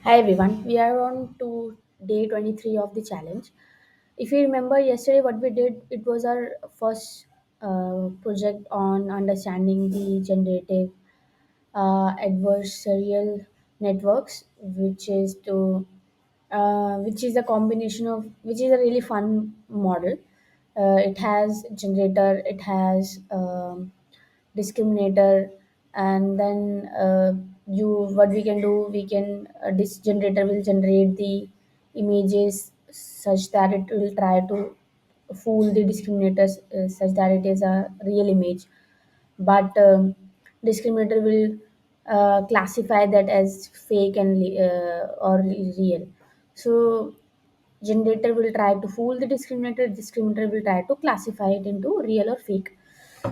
Hi everyone, we are on to day 23 of the challenge. If you remember yesterday, what we did, it was our first project on understanding the generative adversarial networks, which is a combination of which is a really fun model. It has generator, it has discriminator, and then you what we can do, we can this generator will generate the images such that it will try to fool the discriminators such that it is a real image, but discriminator will classify that as fake and or real. So generator will try to fool the discriminator will try to classify it into real or fake.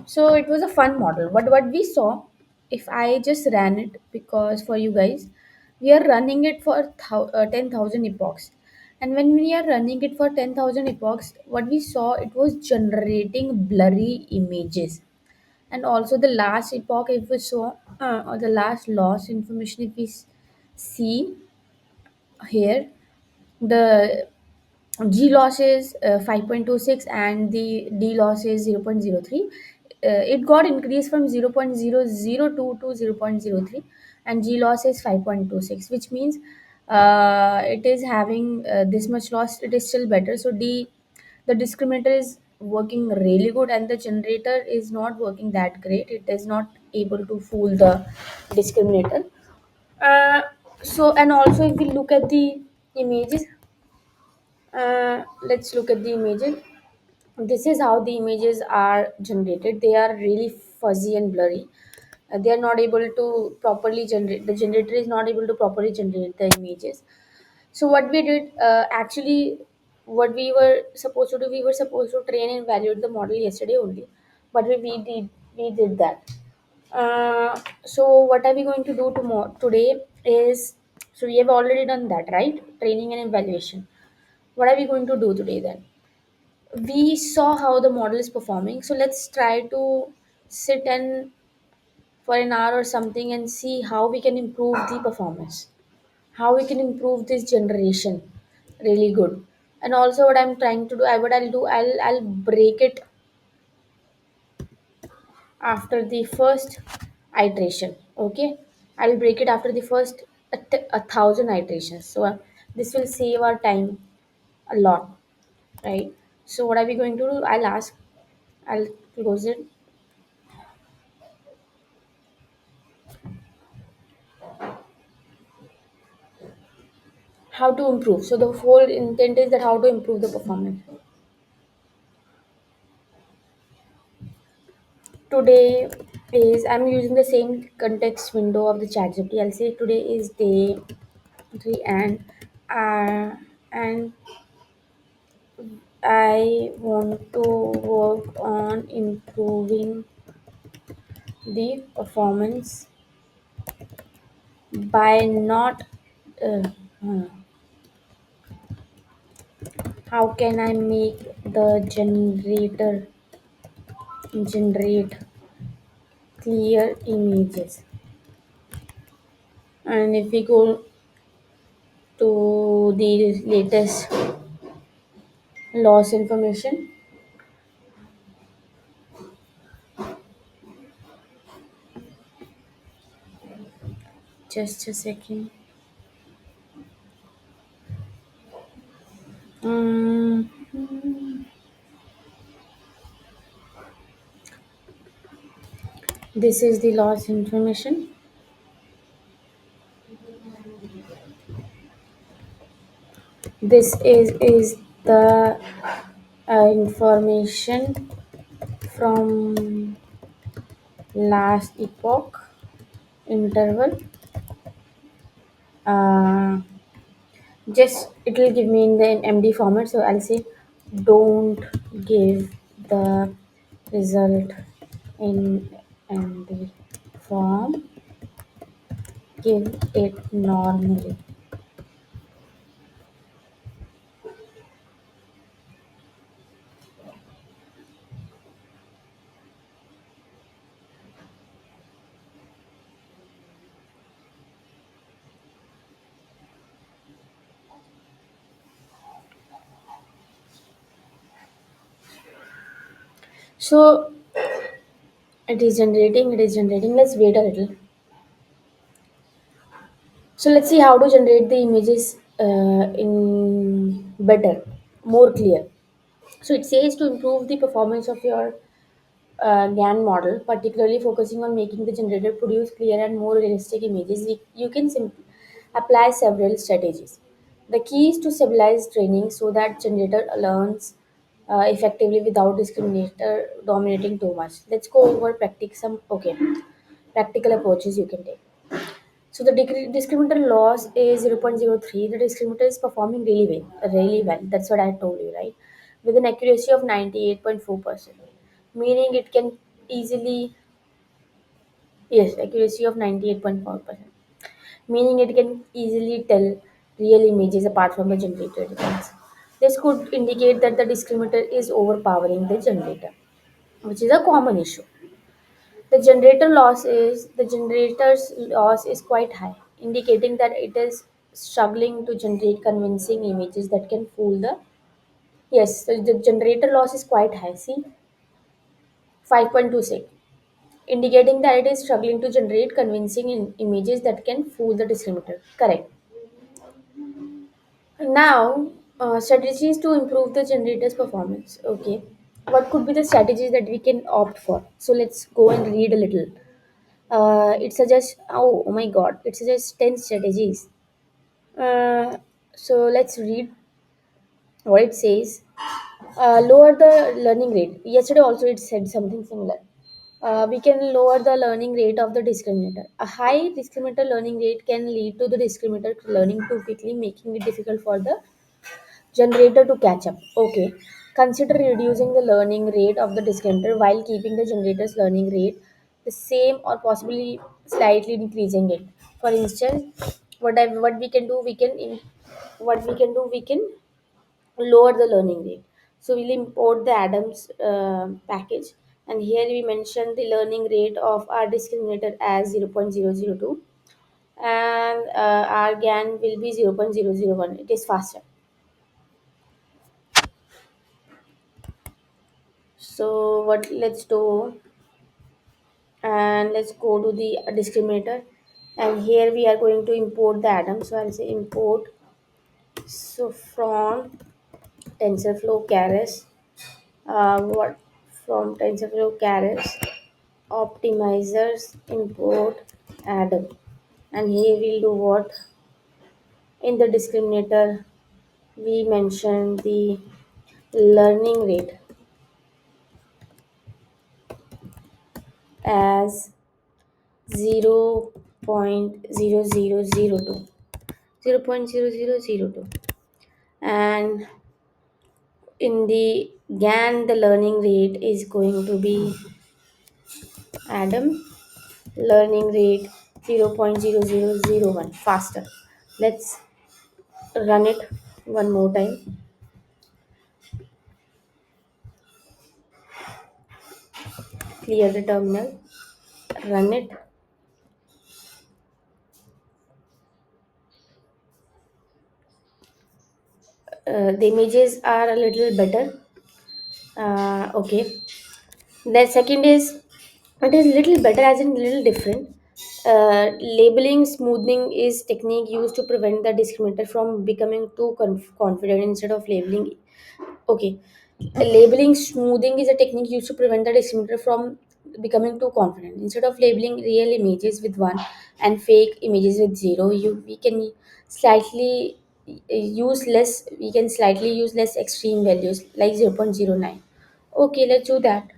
So it was a fun model. But what we saw, if I just ran it, because for you guys, we are running it for 10,000 epochs. And when we are running it for 10,000 epochs, what we saw, it was generating blurry images. And also the last epoch, if we saw, or the last loss information, if we see here, the G loss is 5.26 and the D loss is 0.03. It got increased from 0.002 to 0.03, and G loss is 5.26, which means it is having this much loss, it is still better. So the discriminator is working really good and the generator is not working that great. It is not able to fool the discriminator. Uh, so, and also if we look at the images, let's look at the images. This is how the images are generated. They are really fuzzy and blurry. They are not able to properly generate. The generator is not able to properly generate the images. So what we did, actually, what we were supposed to do, we were supposed to train and evaluate the model yesterday only, but we did that. So what are we going to do tomorrow today is, so we have already done that, right? Training and evaluation. What are we going to do today then? We saw how the model is performing, so let's try to sit and for an hour or something and see how we can improve the performance, how we can improve this generation really good. And also what I'm trying to do, what I'll do, I'll break it after the first iteration. Okay, I'll break it after the first a thousand iterations. So this will save our time a lot, right? So what are we going to do? I'll close it. How to improve, so the whole intent is that how to improve the performance. Today is, I'm using the same context window of the chat GPT. I'll say today is day 3, and I want to work on improving the performance by not uh, uh, how can I make the generator generate clear images. And if we go to the latest loss information, just a second. um, this is the loss information. This is the information from last epoch interval. uh, just it will give me in the MD format, so I'll say don't give the result in MD form, give it normally. So it is generating, let's wait a little. So let's see how to generate the images in better, more clear. So it says to improve the performance of your GAN model, particularly focusing on making the generator produce clear and more realistic images, you can apply several strategies. The key is to stabilize training so that generator learns effectively without discriminator dominating too much. Let's go over practical approaches you can take. So the discriminator loss is 0.03. The discriminator is performing really well. That's what I told you, right? With an accuracy of 98.4%, meaning it can easily, yes, accuracy of 98.4%, meaning it can easily tell real images apart from the generated ones. This could indicate that the discriminator is overpowering the generator, which is a common issue. The generator's loss is quite high, indicating that it is struggling to generate convincing images that can fool the. Yes, so the generator loss is quite high. See, 5.26, indicating that it is struggling to generate convincing images that can fool the discriminator. Correct. Now, strategies to improve the generator's performance. Okay, what could be the strategies that we can opt for? So let's go and read a little. It suggests, oh my god, it suggests 10 strategies. Uh, so let's read what it says. Lower the learning rate. Yesterday also it said something similar. We can lower the learning rate of the discriminator. A high discriminator learning rate can lead to the discriminator learning too quickly, making it difficult for the generator to catch up. Okay. Consider reducing the learning rate of the discriminator while keeping the generator's learning rate the same or possibly slightly decreasing it. For instance, what we can do, we can lower the learning rate. So we'll import the Adams package, and here we mention the learning rate of our discriminator as 0.002, and our GAN will be 0.001. It is faster. So what let's do, and let's go to the discriminator, and here we are going to import the atom. So I'll say import, so from TensorFlow keras, what from TensorFlow keras optimizers import atom, and here we'll do what, in the discriminator we mention the learning rate as 0.0002, 0.0002, and in the GAN the learning rate is going to be Adam learning rate 0.0001, faster. Let's run it one more time. Clear the terminal, run it. The images are a little better. Okay. The second is, it is little better as in little different. Labeling smoothing is technique used to prevent the discriminator from becoming too confident instead of labeling. Okay, labeling smoothing is a technique used to prevent the discriminator from becoming too confident. Instead of labeling real images with one and fake images with zero, we can slightly use less. We can slightly use less extreme values like 0.09. Okay, let's do that.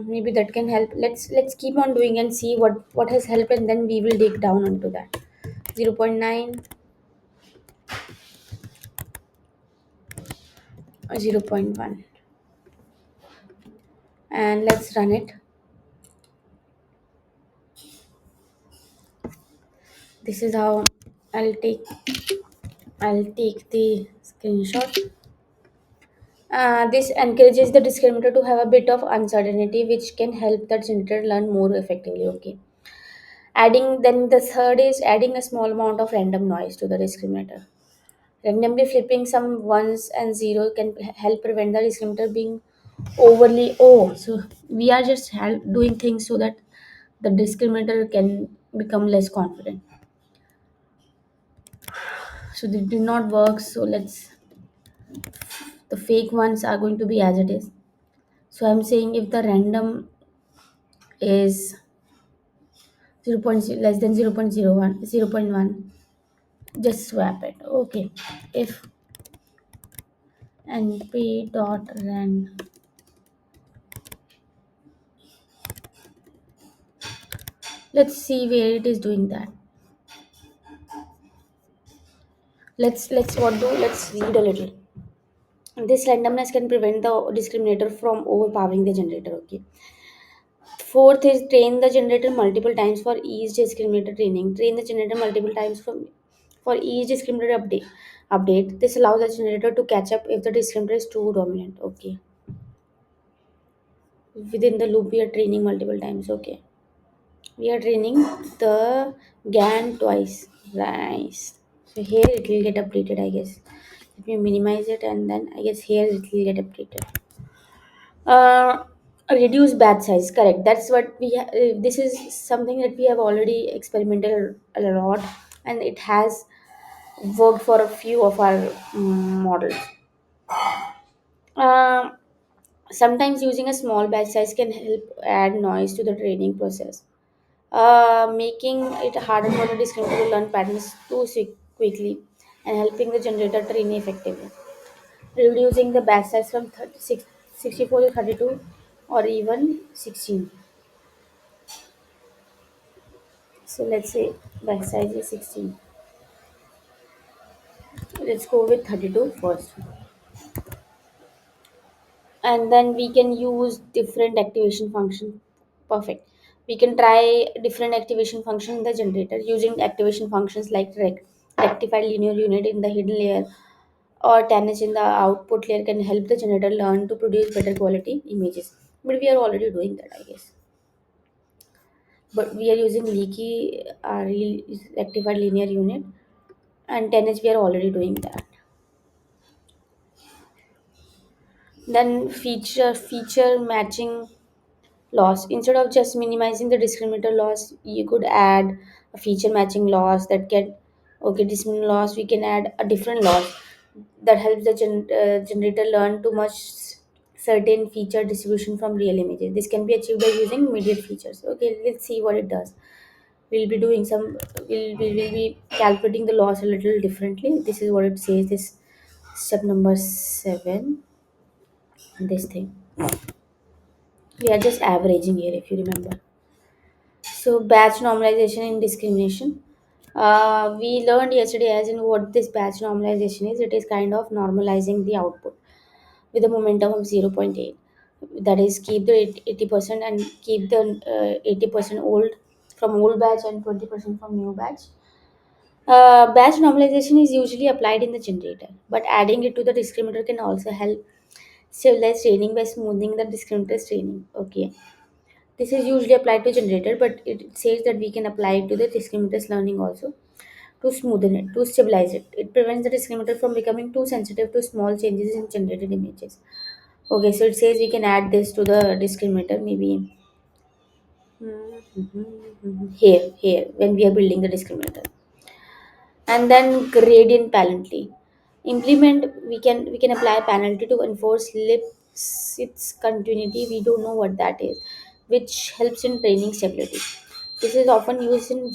Maybe that can help. Let's keep on doing and see what has helped, and then we will dig down onto that. 0.9, 0.1, and let's run it. This is how I'll take I'll take the screenshot. This encourages the discriminator to have a bit of uncertainty, which can help the generator learn more effectively. Okay. Adding then the third is adding a small amount of random noise to the discriminator. Randomly flipping some ones and zero can help prevent the discriminator being overly. Oh, so we are just doing things so that the discriminator can become less confident. So they did not work. So let's, the fake ones are going to be as it is. So I'm saying if the random is less than 0.01, 0.1, just swap it. Okay. If np dot ran, let's see where it is doing that. Let's what do, let's read a little. This randomness can prevent the discriminator from overpowering the generator. Okay. Fourth is train the generator multiple times for each discriminator training. Train the generator multiple times for each discriminator update. This allows the generator to catch up if the discriminator is too dominant. Okay. Within the loop, we are training multiple times. Okay. We are training the GAN twice. Nice. So here it will get updated, I guess. Let me minimize it, and then I guess here it will get updated. uh, Reduce batch size, correct, that's what this is something that we have already experimented a lot, and it has worked for a few of our models. uh, Sometimes using a small batch size can help add noise to the training process, making it harder for the discriminator to learn patterns quickly, and helping the generator train effectively, reducing the batch size from 64 to 32 or even 16. So let's say batch size is 16. Let's go with 32 first. And then we can use different activation function. Perfect. We can try different activation function in the generator using activation functions like rectified linear unit in the hidden layer or tanh in the output layer can help the generator learn to produce better quality images. But we are already doing that, I guess. But we are using leaky rectified linear unit, and tanh we are already doing that. Then feature matching loss. Instead of just minimizing the discriminator loss, you could add a feature matching loss that get, okay, discriminator loss, we can add a different loss that helps the generator learn to much certain feature distribution from real images. This can be achieved by using immediate features. Okay, let's see what it does. We'll be doing some, we'll be calculating the loss a little differently. This is what it says, this step number 7, this thing. We are just averaging here, if you remember. So batch normalization in discrimination. We learned yesterday as in what this batch normalization is. It is kind of normalizing the output with a momentum of 0.8. That is, keep the 80% and keep the 80% old from old batch and 20% from new batch. Batch normalization is usually applied in the generator, but adding it to the discriminator can also help stabilize training by smoothing the discriminator's training. Okay. This is usually applied to generator, but it says that we can apply it to the discriminator's learning also to smoothen it, to stabilize it. It prevents the discriminator from becoming too sensitive to small changes in generated images. Okay, so it says we can add this to the discriminator maybe here when we are building the discriminator. And then gradient penalty. Implement, we can apply penalty to enforce lips its continuity. We don't know what that is, which helps in training stability. This is often used in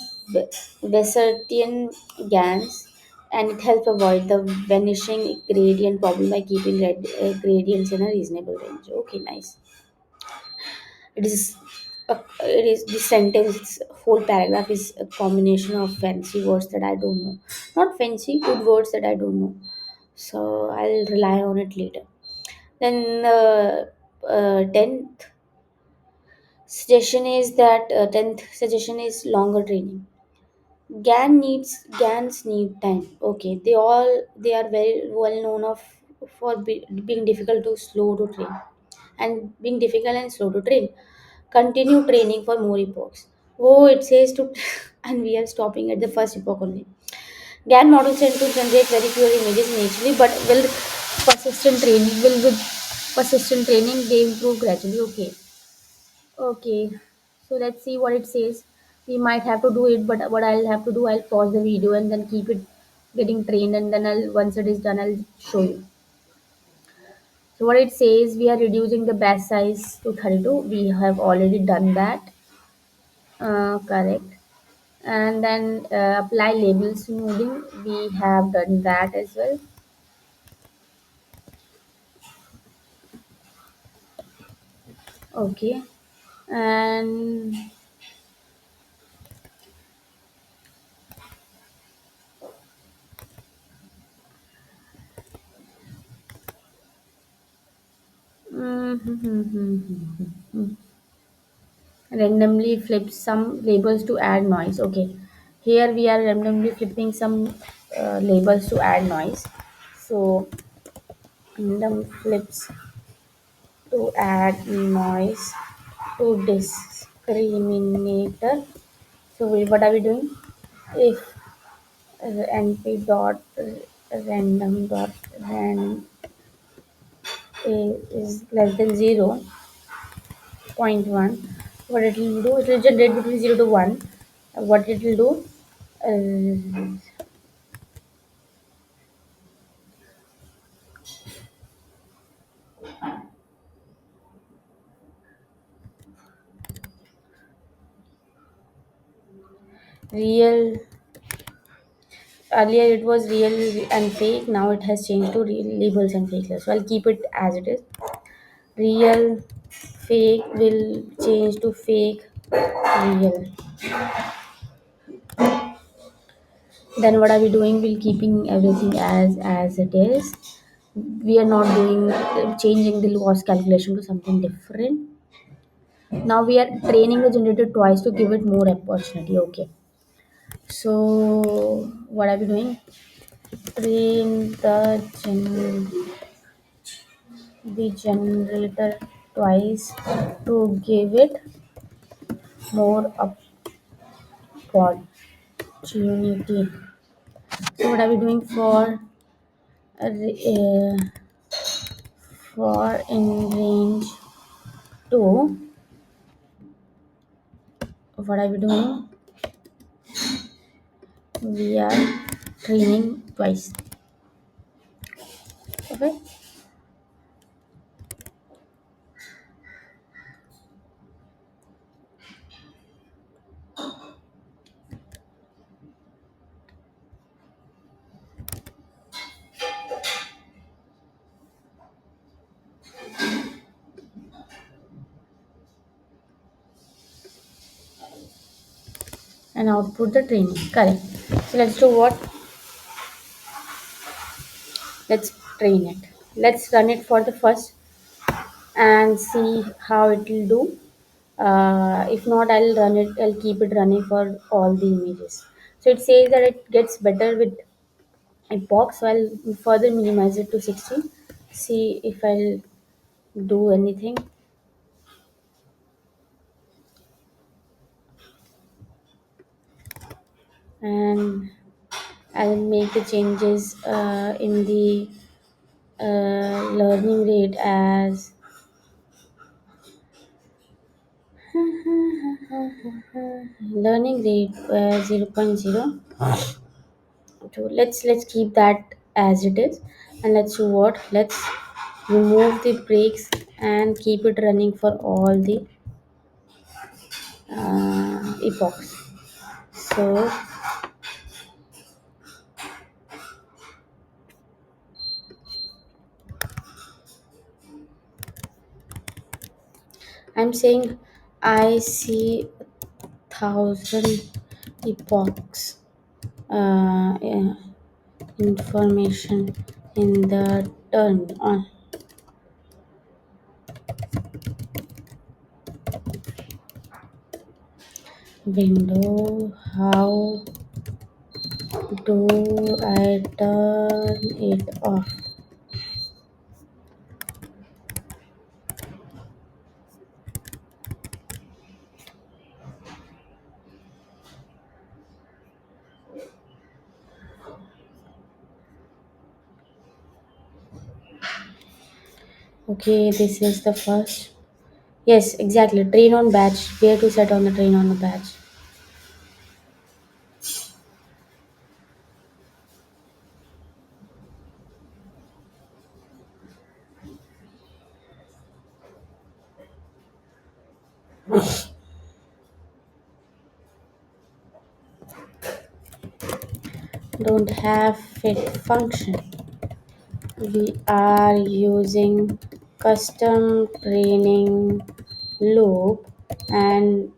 Wessertian GANs, and it helps avoid the vanishing gradient problem by keeping gradients in a reasonable range. Okay, nice. It is it is this sentence, whole paragraph is a combination of fancy words that I don't know. Not fancy, good words that I don't know. So I'll rely on it later. Then 10th suggestion is longer training. GANs need time. Okay, they are very well known of for being difficult to slow to train, and being difficult and slow to train. Continue training for more epochs. Oh, it says to, and we are stopping at the first epoch only. GAN models tend to generate very fewer images initially, but will persistent training will with Persistent training, they improve gradually. Okay. Okay. So let's see what it says. We might have to do it, but what I'll have to do, I'll pause the video and then keep it getting trained, and then I'll once it is done, I'll show you. So what it says, we are reducing the batch size to 32. We have already done that. Correct. And then apply label smoothing. We have done that as well. Okay. And randomly flip some labels to add noise. Okay. Here we are randomly flipping some labels to add noise. So random flips to add noise to discriminator. So what are we doing? If np dot random dot rand is less than 0.1, what it will do, it will generate between 0 to 1. What it will do, uh, real, earlier it was real and fake, now it has changed to real labels and fake labels. So I'll keep it as it is. Real fake will change to fake real. Then what are we doing? We'll keeping everything as it is. We are not doing changing the loss calculation to something different. Now we are training the generator twice to give it more opportunity. Okay. So what are we doing? Train the generator twice to give it more opportunity. So what are we doing uh, for in range 2? What are we doing? We are training twice. Okay. And output the training. Correct. So let's do what? Let's train it. Let's run it for the first and see how it will do. If not, I'll run it. I'll keep it running for all the images. So it says that it gets better with epoch. So I'll further minimize it to 16. See if I'll do anything. And I'll make the changes in the learning rate as learning rate 0.0. So let's keep that as it is, and let's do what? Let's remove the breaks and keep it running for all the epochs. So I'm saying I see 1,000 epochs yeah, information in the turn on window. How do I turn it off? Okay, this is the first. Yes, exactly. Train on batch. Where to set on the train on the batch. Don't have fit function. We are using custom training loop, and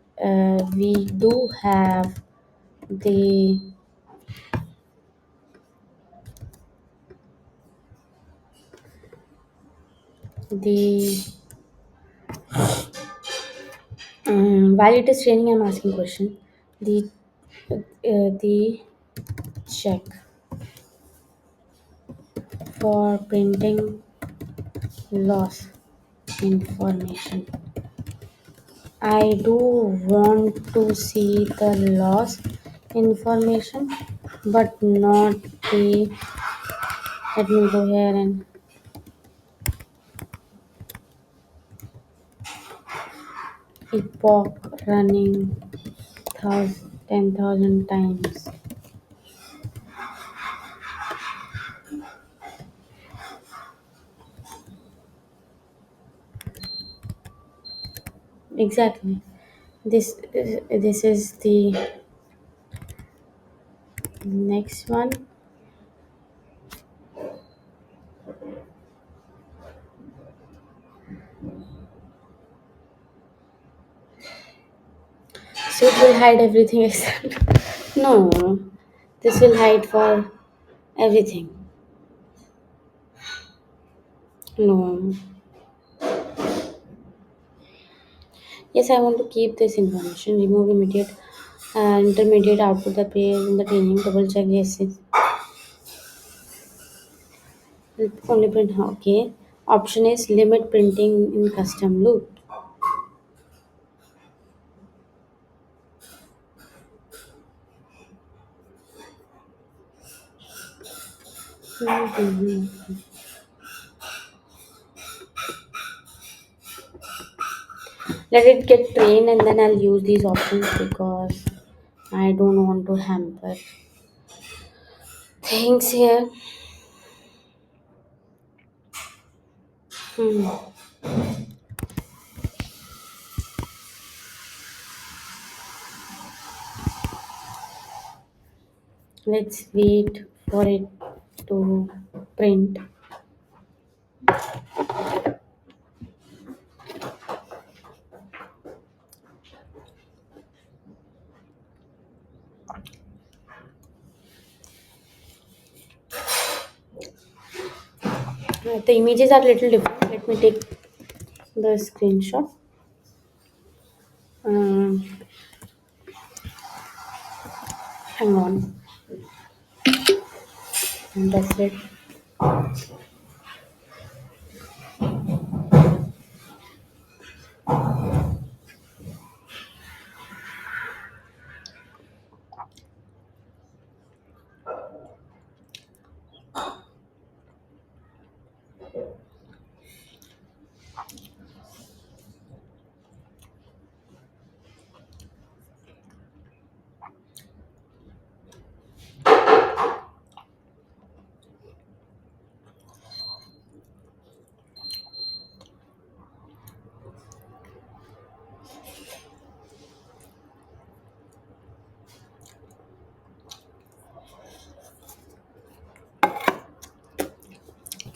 we do have the the while it is training. I'm asking question. The the check for printing loss information. I do want to see the loss information, but not the. Let me go here and epoch running 10,000 times. Exactly. This is the next one. So it will hide everything except. No, this will hide for everything. No. Yes, I want to keep this information. Remove immediate intermediate output that appears in the training. Double check yes. Only print. Okay. Option is limit printing in custom loop. Mhm. Let it get trained and then I'll use these options because I don't want to hamper things here. Hmm. Let's wait for it to print. The images are little different. Let me take the screenshot. Um, Hang on. And that's it.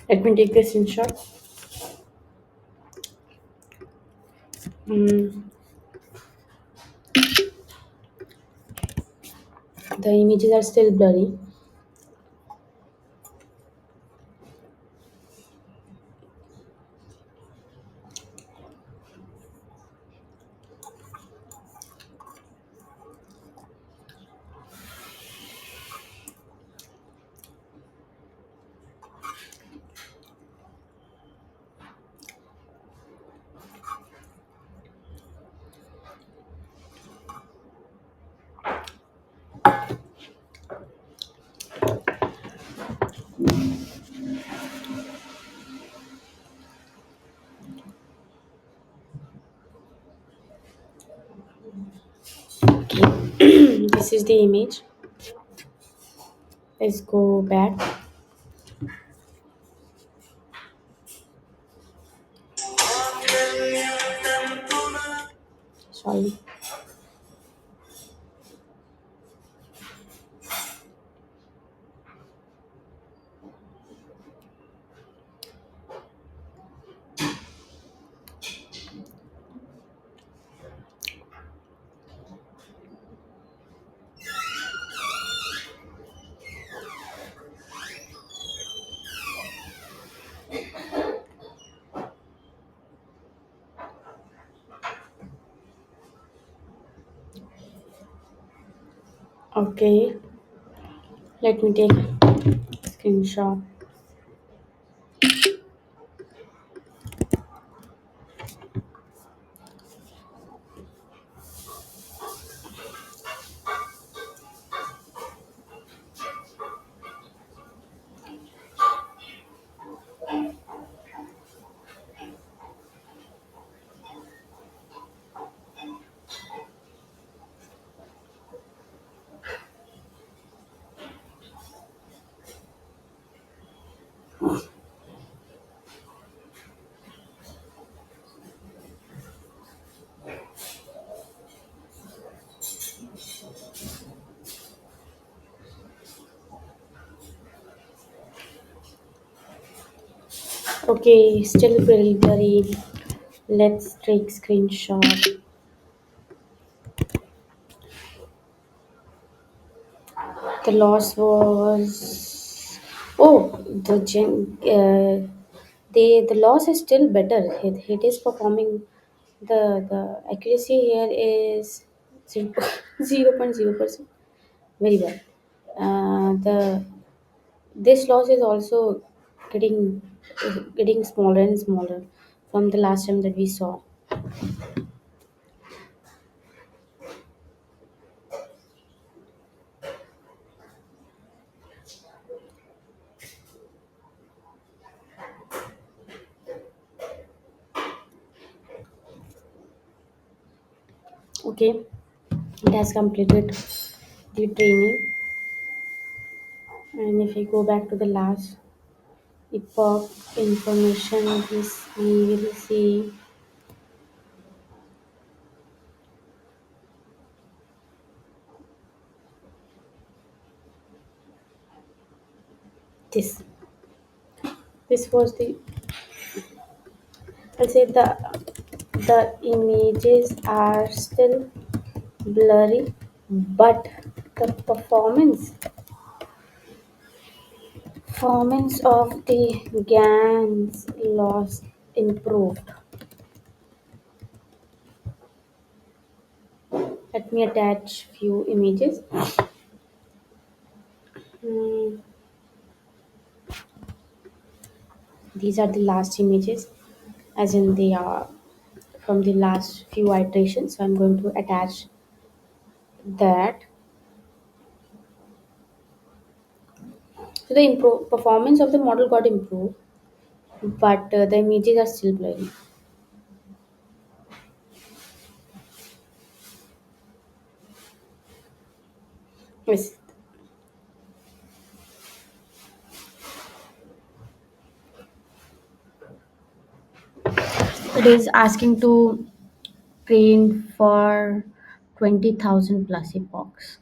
Let me take the screenshot. Mm, the images are still blurry. This is the image. Let's go back. Sorry. Okay, let me take a screenshot. Okay, still very blurry. Let's take screenshot. The loss was the the loss is still better. It is performing the accuracy here is 0.0%. Very well. The this loss is also getting getting smaller and smaller from the last time that we saw. Okay, it has completed the training, and if we go back to the last epoch information, we will see this. This was the, I'll say the images are still blurry, but the performance of the GANs loss improved. Let me attach few images. Hmm, these are the last images, as in they are from the last few iterations. So I'm going to attach that. So the performance of the model got improved, but the images are still blurry. Yes, it is asking to train for 20,000 plus epochs.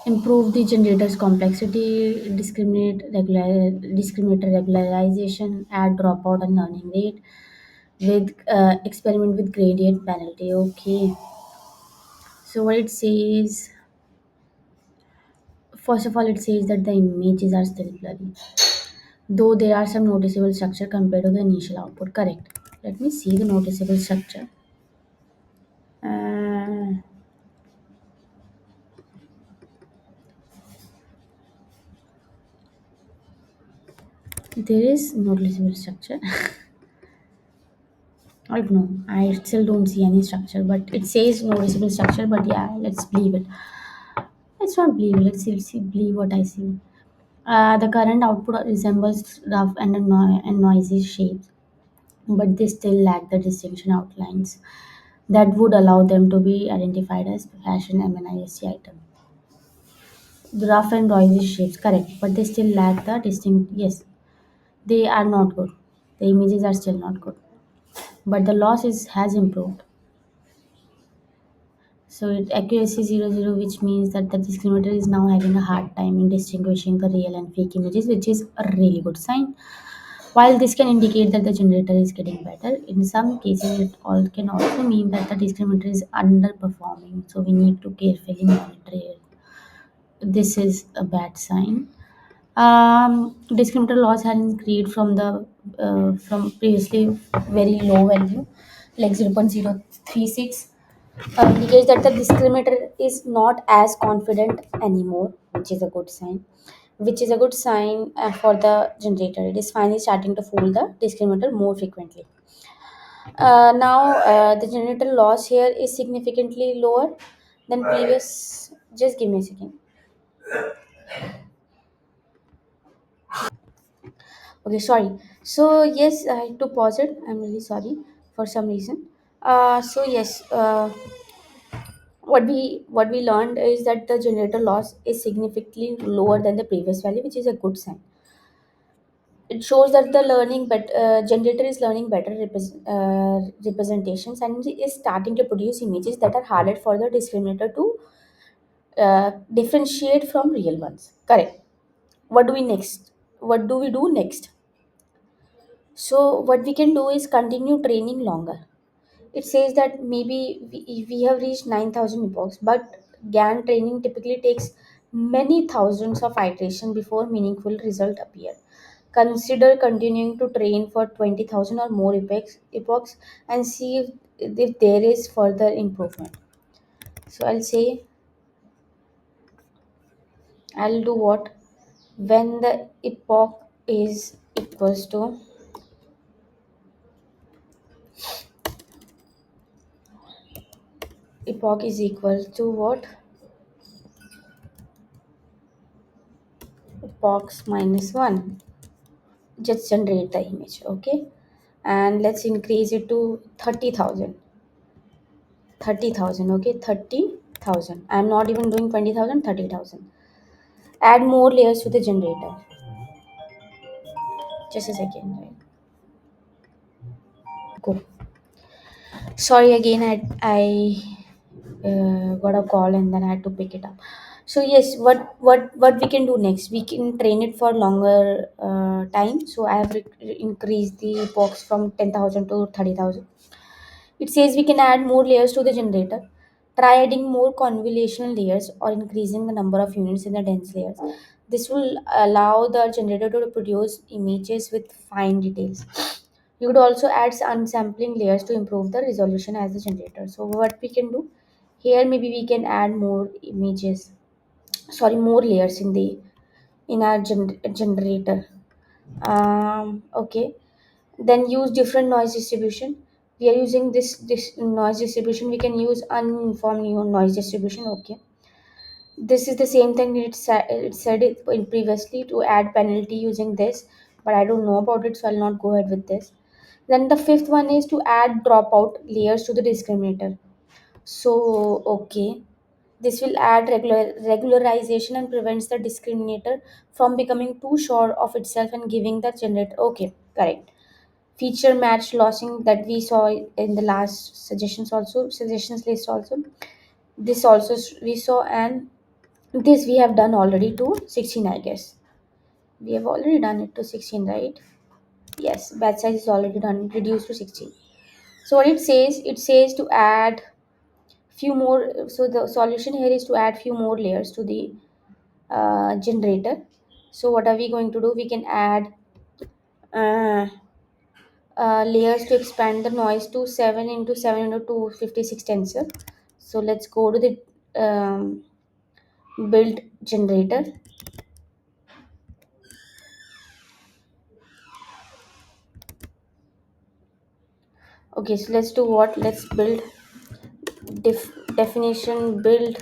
Improve the generator's complexity, discriminator regularization, add dropout and learning rate, with experiment with gradient penalty. Okay, so what it says, first of all, it says that the images are still blurry, though there are some noticeable structure compared to the initial output. Correct. Let me see the noticeable structure. Uh, there is noticeable structure. I don't know. I still don't see any structure, but it says noticeable structure. But yeah, let's believe it. Let's not believe. Let's see believe what I see. The current output resembles rough and, and noisy shapes, but they still lack the distinction outlines. that would allow them to be identified as fashion MNIST item. The rough and noisy shapes, correct, but they still lack the distinct. Yes, they are not good. The images are still not good, but the loss is has improved. So it accuracy 00, which means that the discriminator is now having a hard time in distinguishing the real and fake images, which is a really good sign. While this can indicate that the generator is getting better, in some cases it all can also mean that the discriminator is underperforming. So we need to carefully monitor it. This is a bad sign. Discriminator loss has increased from previously very low value, like 0.036, indicates that the discriminator is not as confident anymore, which is a good sign. Which is a good sign for the generator. It is finally starting to fool the discriminator more frequently. Now, the generator loss here is significantly lower than previous. Just give me a second. Okay, sorry. So yes, I had to pause it. I'm really sorry for some reason. So yes, what we learned is that the generator loss is significantly lower than the previous value, which is a good sign. It shows that the generator is learning better representations and is starting to produce images that are harder for the discriminator to differentiate from real ones. Correct. What do we next? What do we do next? So what we can do is continue training longer. It says that maybe we have reached 9,000 epochs, but GAN training typically takes many thousands of iterations before meaningful result appear. Consider continuing to train for 20,000 or more epochs and see if there is further improvement. So I'll do what? When the epoch is equals to epoch is equal to what? Epochs minus 1. Just generate the image, okay? And let's increase it to 30,000. 30,000, okay? 30,000. I'm not even doing 20,000, 30,000. Add more layers to the generator. Just a second, right? Go. Sorry again, I got a call and then I had to pick it up. So yes, what we can do next? We can train it for longer time. So I have increased the box from 10,000 to 30,000. It says we can add more layers to the generator. Try adding more convolutional layers or increasing the number of units in the dense layers. This will allow the generator to produce images with fine details. You could also add unsampling layers to improve the resolution as the generator. So what we can do here, maybe we can add more images, sorry, more layers in our generator. Okay, then use different noise distribution. We are using this noise distribution. We can use uniform noise distribution. Okay, this is the same thing it in previously to add penalty using this, but I don't know about it, so I'll not go ahead with this. Then the fifth one is to add dropout layers to the discriminator. So okay, this will add regularization and prevents the discriminator from becoming too sure of itself and giving the generator. Okay, correct. Feature match lossing that we saw in the last suggestions list also. This also we saw, and this we have done already to 16, I guess. We have already done it to 16, right? Yes, batch size is already done, reduced to 16. So what it says to add few more. So the solution here is to add few more layers to the generator. So what are we going to do? We can add uh, layers to expand the noise to 7 into 7 into 256 tensor. So let's go to the build generator. Okay, so let's do what? Let's build definition build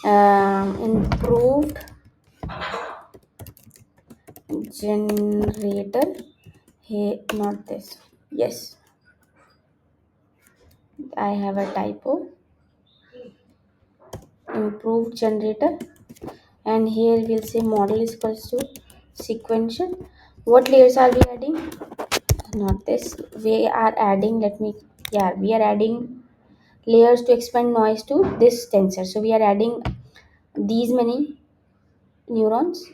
improved generator. Hey, not this. Yes, I have a typo. Improved generator, and here we'll say model is equals to sequential. What layers are we adding? Not this. We are adding, let me, yeah, we are adding layers to expand noise to this tensor. So we are adding these many neurons,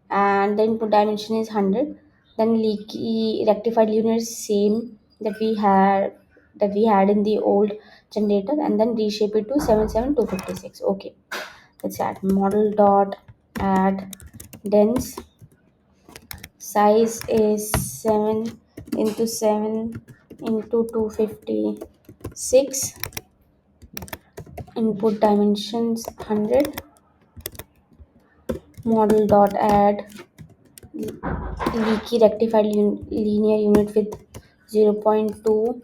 and the input dimension is 100. Then leaky rectified linear is same that we had in the old generator, and then reshape it to 77256. Okay, let's add model dot add dense. Size is 7 into 7 into 256. Input dimensions 100. Model dot add leaky rectified linear unit with zero point 0.2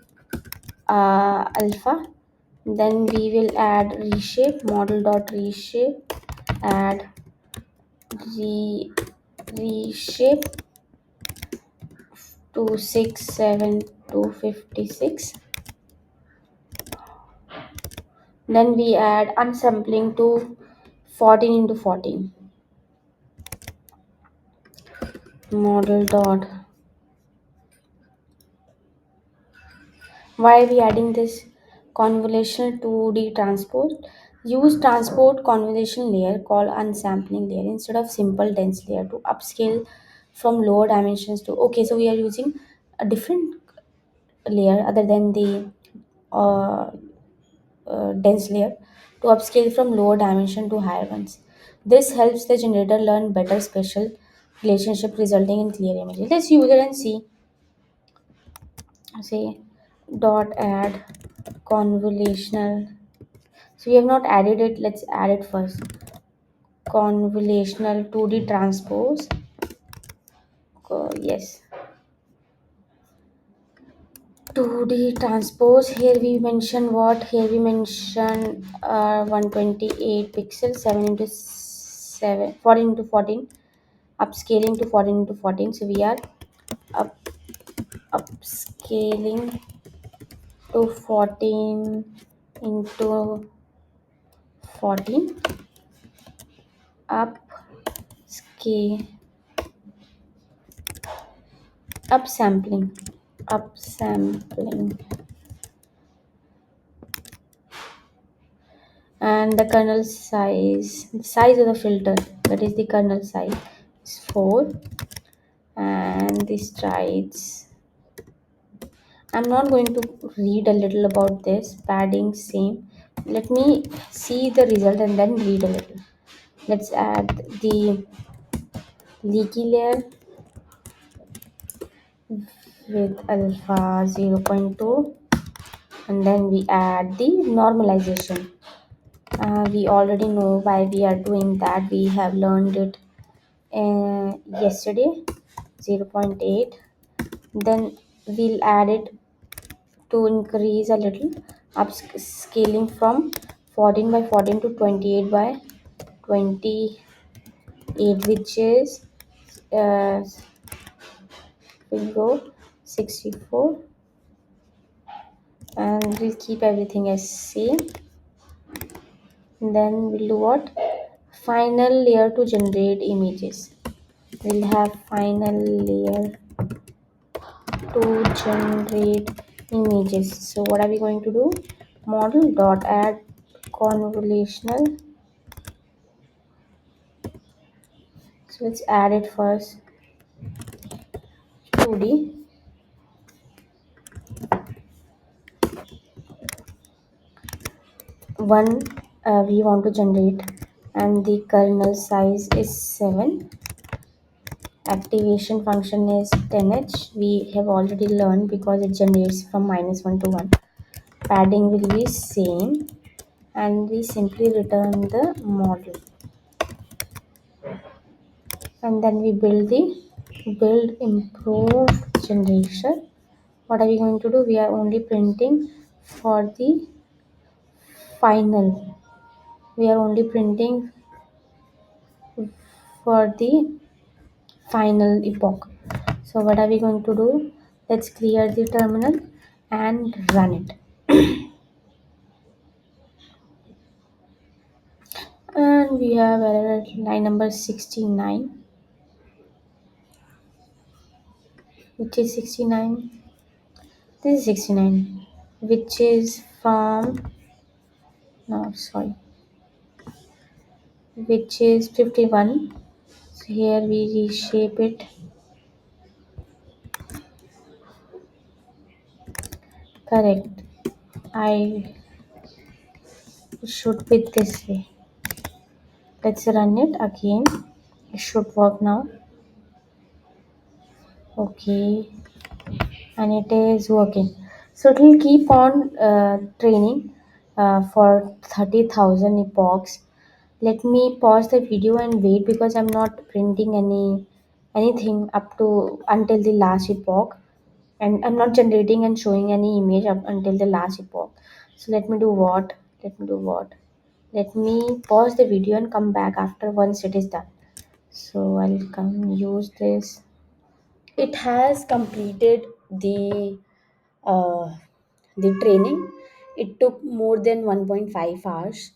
alpha. Then we will add reshape. Model dot reshape add reshape 267 256. Then we add unsampling to 14 into 14. Model dot. Why are we adding this? Convolutional 2D transport. Use transport convolution layer called unsampling layer instead of simple dense layer to upscale from lower dimensions to. Okay, so we are using a different layer other than the uh, dense layer to upscale from lower dimension to higher ones. This helps the generator learn better spatial relationship resulting in clear images. Let's use it and see. Say dot add convolutional. So we have not added it. Let's add it first. Convolutional 2D transpose. Yes. 2D transpose. Here we mention what? Here we mention 128 pixels, 7 into 7, 14 into 14, upscaling to 14 into 14. So we are up, upscaling to 14 into 14, upscale, upsampling, upsampling. And the kernel size, the size of the filter, that is the kernel size, is 4. And the strides, I'm not going to read a little about this. Padding same. Let me see the result and then read a little. Let's add the leaky layer with alpha 0.2, and then we add the normalization. We already know why we are doing that. We have learned it yesterday. 0.8. Then we'll add it to increase a little, upscaling from 14 by 14 to 28 by 28, which is will go 64. And we'll keep everything as same. And then we'll do what? Final layer to generate images. We'll have final layer to generate images. So what are we going to do? Model dot add convolutional. So let's add it first. 2D. One we want to generate, and the kernel size is 7. Activation function is 10h. We have already learned because it generates from -1 to 1. Padding will be same, and we simply return the model, and then we build improved generation. What are we going to do? We are only printing for the final. We are only printing for the final epoch. So what are we going to do? Let's clear the terminal and run it. we have error at line number 69, which is 69. This is 69, which is from, no, sorry, which is 51. So here we reshape it. Correct. I should be this way. Let's run it again. It should work now. Okay, and it is working. So it will keep on training for 30,000 epochs. Let me pause the video and wait because I'm not printing anything up to until the last epoch, and I'm not generating and showing any image up until the last epoch. So let me do what? Let me do what? Let me pause the video and come back after once it is done. So I'll come use this. It has completed uh, the training. It took more than 1.5 hours,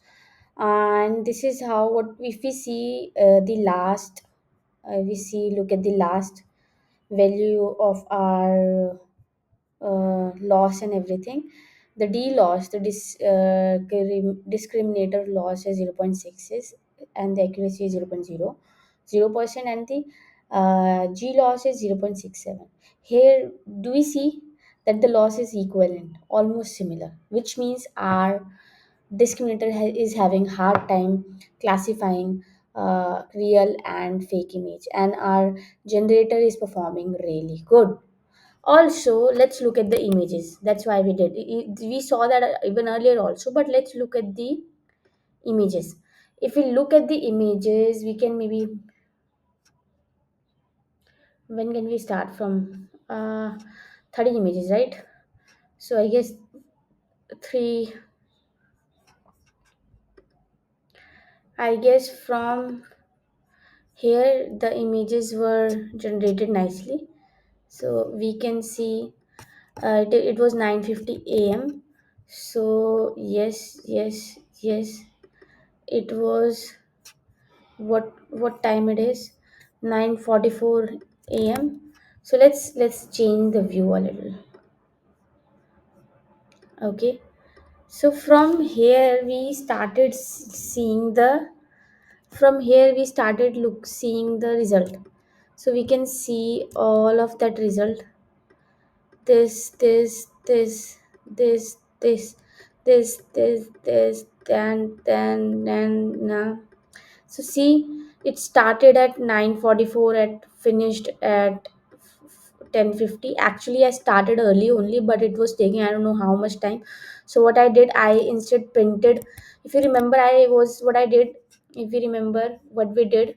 and this is how, what if we see the last, we see look at the last value of our loss and everything. The D loss, the discriminator loss is 0.6 is, and the accuracy is 0.00%, and the G loss is 0.67. Here, do we see that the loss is equivalent, almost similar, which means our discriminator is having hard time classifying real and fake image, and our generator is performing really good. Also, let's look at the images. That's why we did we saw that even earlier also, but let's look at the images. If we look at the images, we can maybe, when can we start from? 30 images, right? So I guess three, I guess from here the images were generated nicely. So we can see it was 9:50 a.m. So yes, yes, yes, it was, what time it is, 9:44 a.m. So let's change the view a little. Okay, so from here we started seeing the, from here we started look seeing the result. So we can see all of that result. This, then now. So see, it started at 9:44, at finished at 10:50. Actually, I started early only, but it was taking I don't know how much time. So what I did, I instead printed. If you remember, I was what I did. If you remember what we did,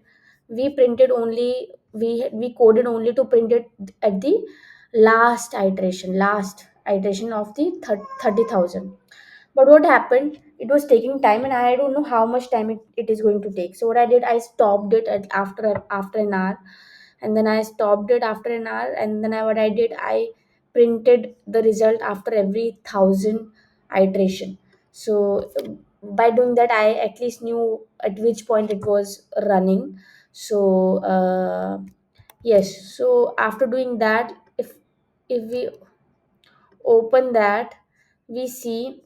we printed only, we coded only to print it at the last iteration of the 30,000. But what happened, it was taking time, and I don't know how much time it is going to take. So what I did, I stopped it after an hour, and then I stopped it after an hour, and then what I did, I printed the result after every 1,000 iteration. So by doing that, I at least knew at which point it was running. So yes, so after doing that, if we open that, we see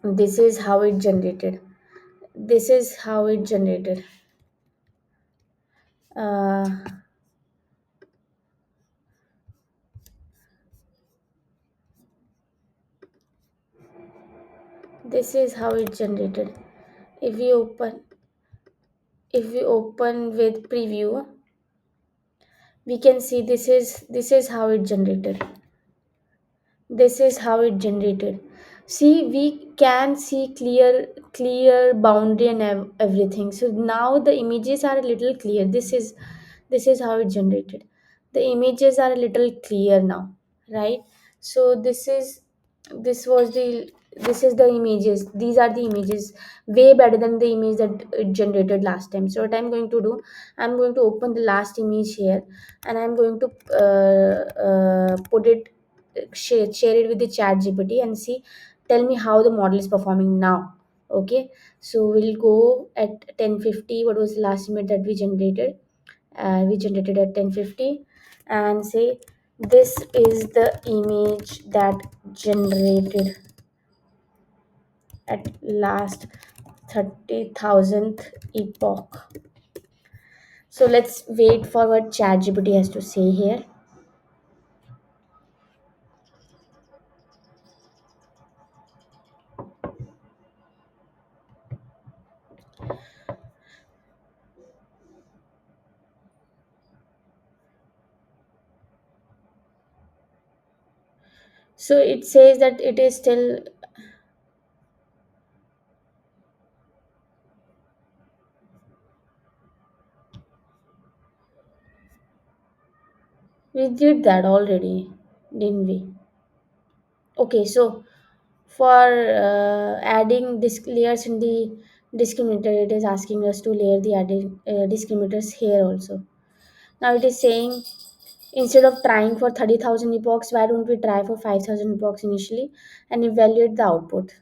this is how it generated. This is how it generated. uh, this is how it generated. if we open if we open with preview, we can see this is how it generated. This is how it generated. See, we can see clear boundary and everything. So now the images are a little clear. This is how it generated. The images are a little clear now, right? So this was the this is the images. These are the images, way better than the image that it generated last time. So what I'm going to do, I'm going to open the last image here, and I'm going to put it, share it with the chat GPT, and see, tell me how the model is performing now. Okay, so we'll go at 10:50. What was the last image that we generated? We generated at 10:50, and say this is the image that generated at last 30,000th epoch. So let's wait for what ChatGPT has to say here. So it says that it is still. We did that already, didn't we? Okay, so for adding disc layers in the discriminator, it is asking us to layer the added discriminators here also. Now it is saying instead of trying for 30,000 epochs, why don't we try for 5,000 epochs initially and evaluate the output?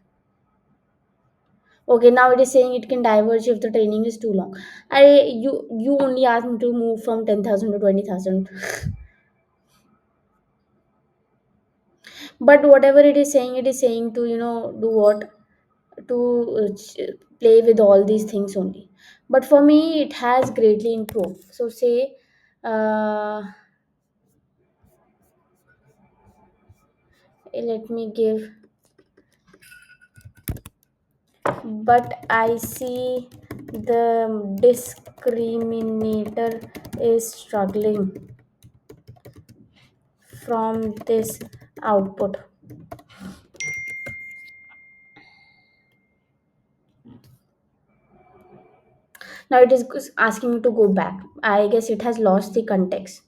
Okay, now it is saying it can diverge if the training is too long. You only asked me to move from 10,000 to 20,000. But whatever it is saying to do what, to play with all these things only. But for me it has greatly improved. So say let me give, but I see the discriminator is struggling from this output. Now it is asking me to go back. I guess it has lost the context.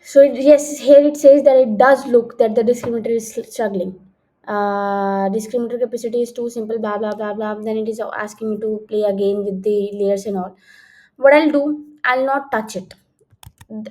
So yes, here it says that it does look that the discriminator is struggling. Discriminator capacity is too simple, blah blah blah blah. Then it is asking me to play again with the layers and all. What I'll do, I'll not touch it.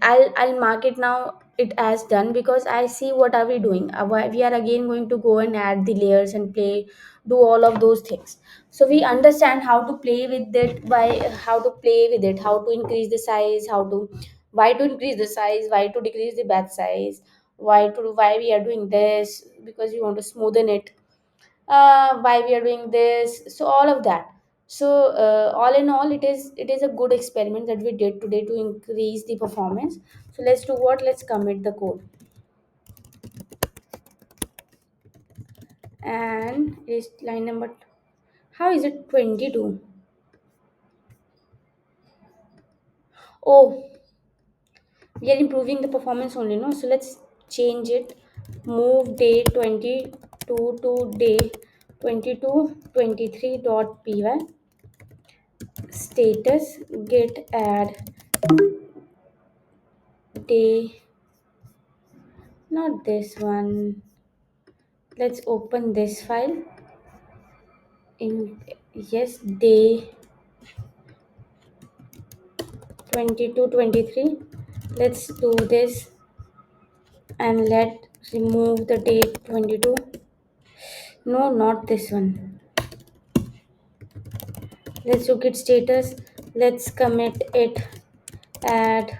I'll mark it now it as done, because I see what are we doing. We are again going to go and add the layers and play, do all of those things. So we understand how to play with it, by how to play with it, how to increase the size, how to, why to increase the size, why to decrease the batch size, why we are doing this, because we want to smoothen it, why we are doing this, so all of that. So all in all, it is a good experiment that we did today to increase the performance. So let's do what, let's commit the code. And is line number, how is it 22? Oh, we are improving the performance only, no? So let's change it. Move day 22 to day 2223.py. Status git add day, not this one. Let's open this file in, yes, day 22 23. Let's do this and let remove the date 22. No, not this one. Let's look at status. Let's commit it. Add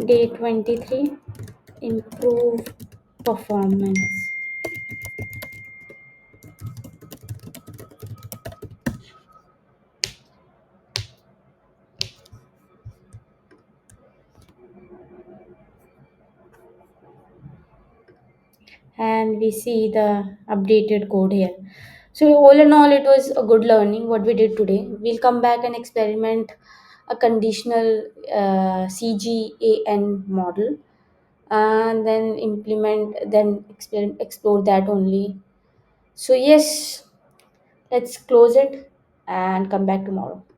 day 23. Improve performance. And we see the updated code here. So all in all, it was a good learning what we did today. We'll come back and experiment a conditional CGAN model, and then implement, then explore that only. So yes, let's close it and come back tomorrow.